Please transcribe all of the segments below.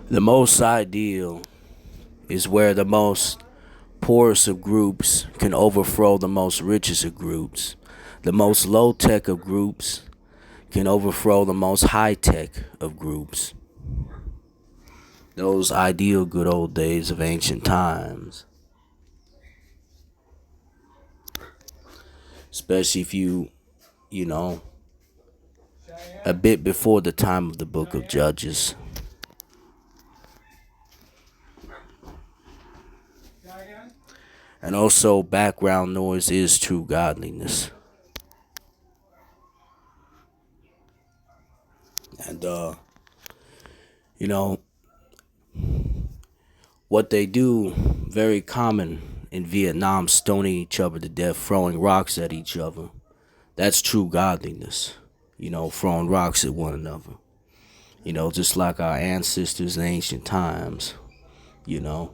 The most ideal is where the most poorest of groups can overthrow the most richest of groups. The most low tech of groups can overthrow the most high tech of groups. Those ideal good old days of ancient times. Especially if you know, a bit before the time of the book of Judges. And also, background noise is true godliness. And, you know, what they do, very common in Vietnam, stoning each other to death, throwing rocks at each other. That's true godliness. Throwing rocks at one another. Just like our ancestors in ancient times, you know.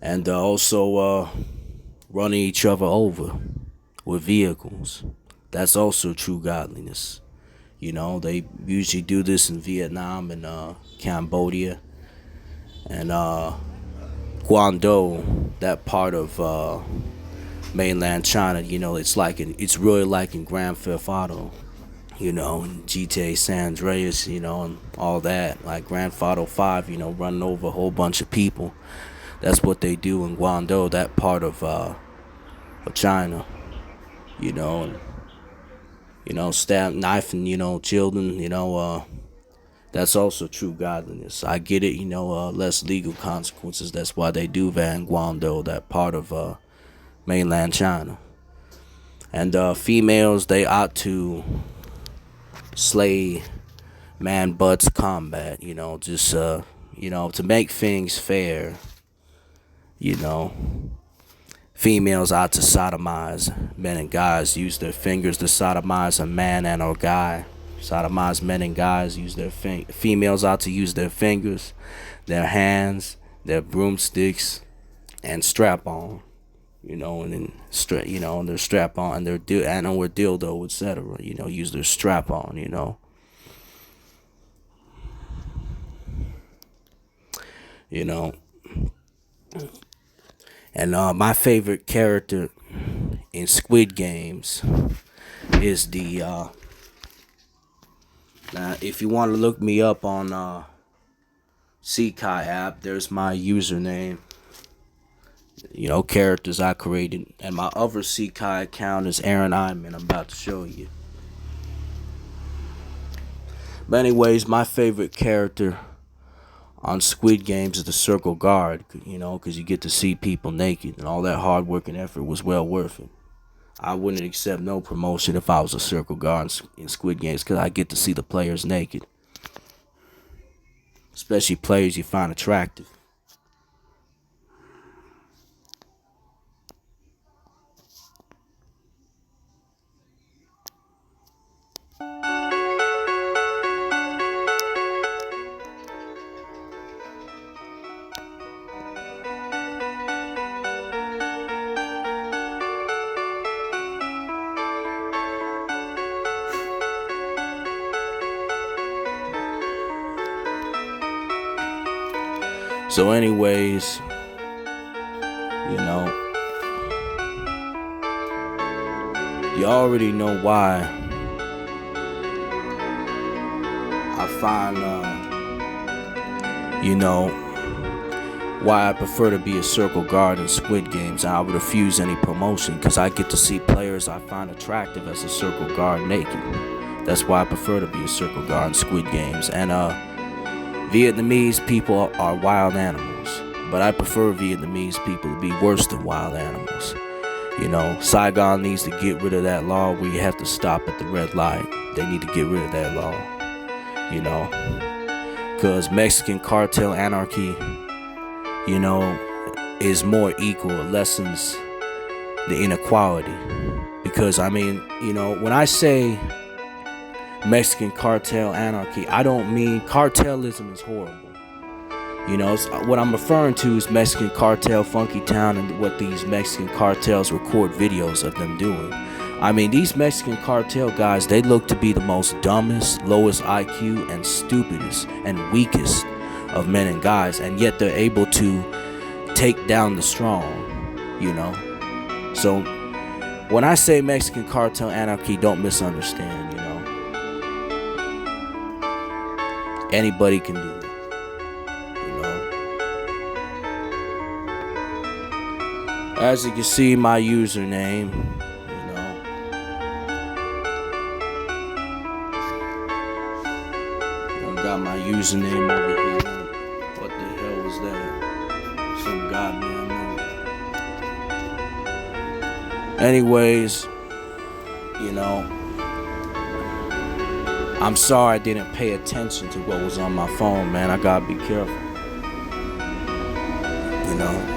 And also running each other over with vehicles. That's also true godliness. They usually do this in Vietnam and Cambodia and Guangdong, that part of mainland China. It's really like in Grand Theft Auto, and GTA San Andreas, and all that, like Grand Theft Auto 5, running over a whole bunch of people. That's what they do in Guangdong, that part of China, and stab, knifing, children, that's also true godliness. I get it, less legal consequences. That's why they do that in Guangdong, that part of mainland China. And females, they ought to slay man butts combat, just, to make things fair, females ought to sodomize men and guys, use their fingers to sodomize a man and or guy. Sodomize men and guys, use their females ought to use their fingers, their hands, their broomsticks, and strap on, and then their strap on and their or dildo, etc. Use their strap on, And my favorite character in Squid Games is the. Now, if you want to look me up on Sekai app, there's my username. Characters I created, and my other Sekai account is Aaron Iman. I'm about to show you. But anyways, my favorite character on Squid Games is the Circle Guard, because you get to see people naked, and all that hard work and effort was well worth it. I wouldn't accept no promotion if I was a Circle Guard in Squid Games, because I get to see the players naked. Especially players you find attractive. So anyways, you already know why I find, why I prefer to be a Circle Guard in Squid Games. I would refuse any promotion because I get to see players I find attractive as a Circle Guard naked. That's why I prefer to be a Circle Guard in Squid Games. And Vietnamese people are wild animals, but I prefer Vietnamese people to be worse than wild animals. Saigon needs to get rid of that law where you have to stop at the red light. They need to get rid of that law, because Mexican cartel anarchy, is more equal. It lessens the inequality. Because, when I say Mexican cartel anarchy, I don't mean cartelism is horrible. What I'm referring to is Mexican cartel Funky Town and what these Mexican cartels record videos of them doing. These Mexican cartel guys, they look to be the most dumbest, lowest IQ, and stupidest and weakest of men and guys, and yet they're able to take down the strong, you know. So when I say Mexican cartel anarchy, don't misunderstand, you know. Anybody can do it, you know. As you can see, my username, you know. I got my username over here. What the hell was that? Some goddamn noise. Anyways, you know, I'm sorry I didn't pay attention to what was on my phone, man. I gotta be careful, you know.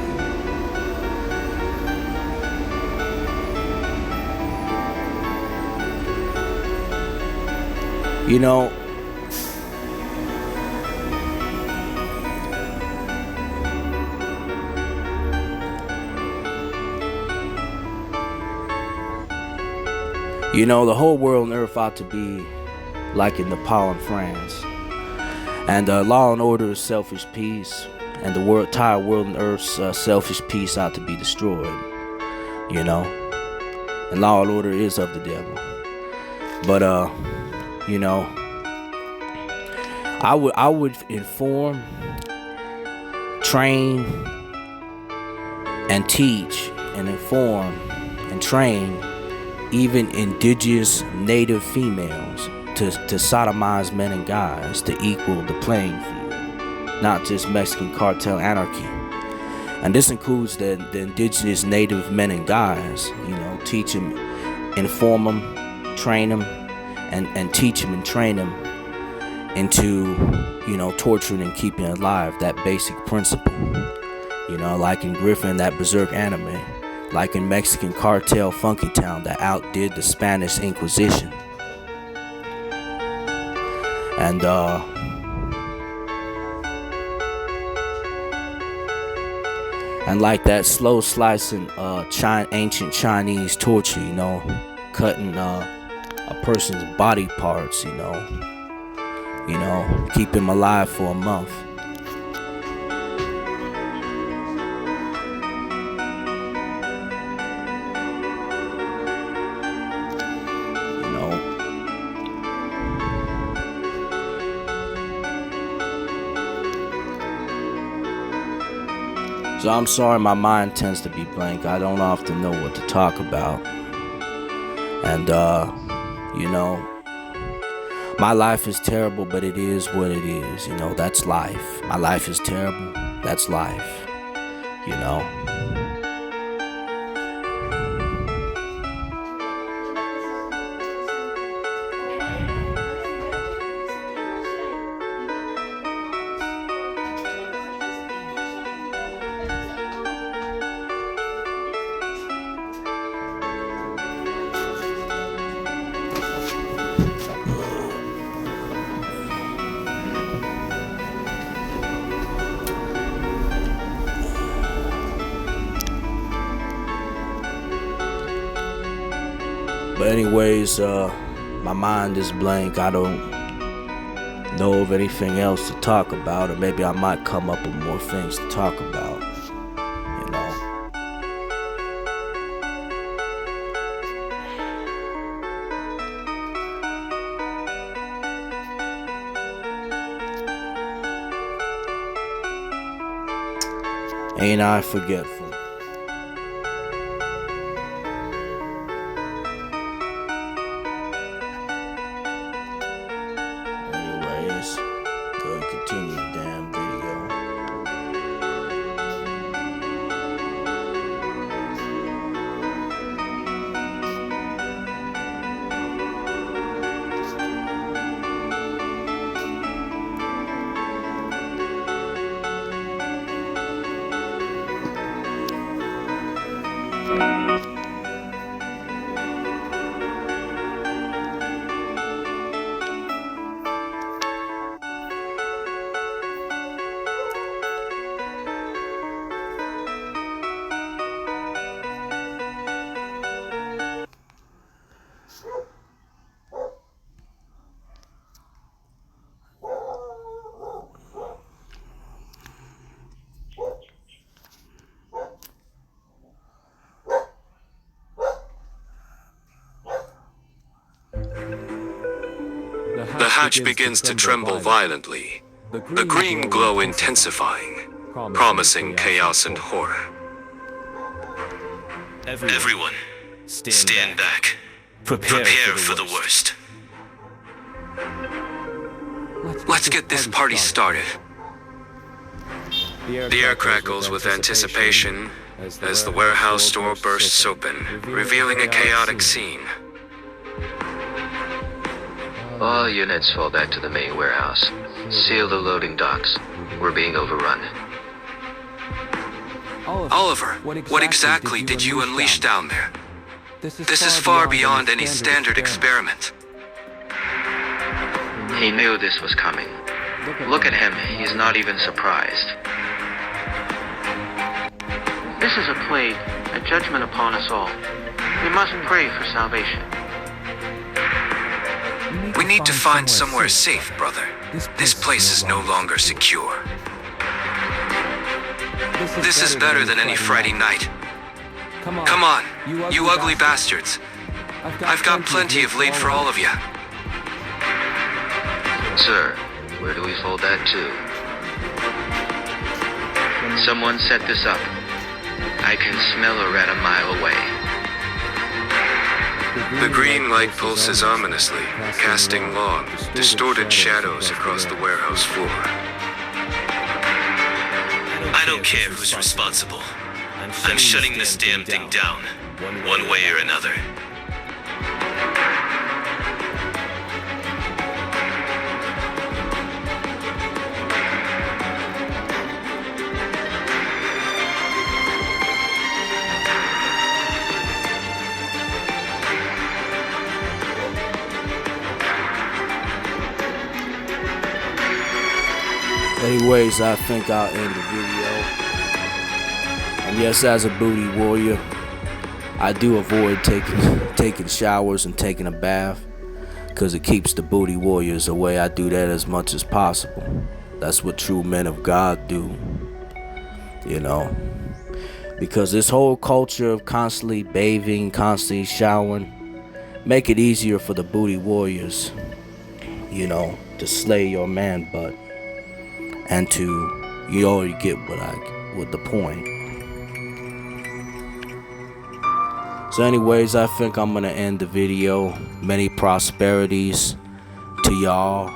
You know, the whole world and earth ought to be like in Nepal and France. And law and order is selfish peace. And the entire world and earth's selfish peace ought to be destroyed. You know? And law and order is of the devil. But, you know, I would inform, train, and teach, and inform, and train even indigenous native females to sodomize men and guys to equal the playing field, not just Mexican cartel anarchy. And this includes the indigenous native men and guys, you know, teach them, inform them, train them, and teach them and train them into, you know, torturing and keeping alive that basic principle. You know, like in Griffin, that Berserk anime. Like in Mexican cartel Funky Town that outdid the Spanish Inquisition. And like that slow slicing ancient Chinese torture, you know, cutting a person's body parts, you know, keep him alive for a month. So I'm sorry, my mind tends to be blank. I don't often know what to talk about. And, you know, my life is terrible, but it is what it is. You know, that's life. My life is terrible. That's life. You know. But anyways, my mind is blank. I don't know of anything else to talk about, or maybe I might come up with more things to talk about, you know. Ain't I forgetful? Go and continue the damn video. The hatch begins to tremble violently, the green glow intensifying, promising chaos and horror. Everyone, stand back. Prepare for the worst. Let's get this party started. The air crackles with anticipation as the warehouse door bursts open, revealing a chaotic scene. All units fall back to the main warehouse. Seal the loading docks. We're being overrun. Oliver, what exactly did you unleash down there? This is far beyond any standard experiment. He knew this was coming. Look at him, he's not even surprised. This is a plague, a judgment upon us all. We must pray for salvation. We need to find somewhere safe, brother. This place is no longer secure. This is better than any Friday night. Come on, you ugly bastards. I've got plenty of lead for all of you. Sir, where do we fold that to? Someone set this up. I can smell a rat a mile away. The green light pulses ominously, casting long, distorted shadows across the warehouse floor. I don't care who's responsible. I'm shutting this damn thing down, one way or another. Anyways, I think I'll end the video. And yes, as a booty warrior, I do avoid taking showers and taking a bath, because it keeps the booty warriors away. I do that as much as possible. That's what true men of God do, you know. Because this whole culture of constantly bathing, constantly showering, make it easier for the booty warriors, you know, to slay your man butt. And you already get what the point. So anyways, I think I'm gonna end the video. Many prosperities to y'all.